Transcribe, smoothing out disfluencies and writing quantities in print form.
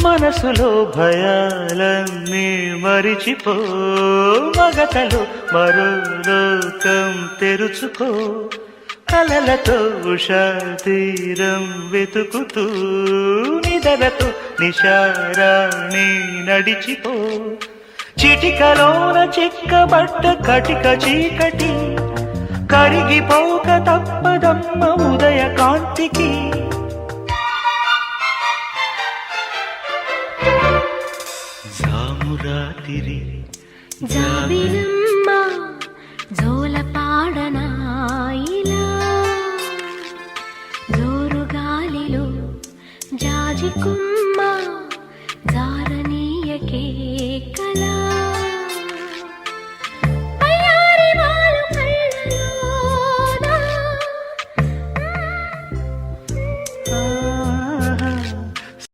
మనసులో భయాలన్నీ మరిచిపో, మగతలో మరో లోకం తెరుచుకో, కలలతో ఉషా తీరం వెతుకుతూ నిదరతో నిశారాణి నడిచిపో. చిటికలోన చిక్కబడ్డ కటిక చీకటి కరిగిపోక తప్పదమ్మ ఉదయ కాంతికి. జామురాతిరి జాబిలమ్మ జోల పాడనాయిలా, జోరు గాలిలో జాజి కుమ్మ జారనీయకే కలా.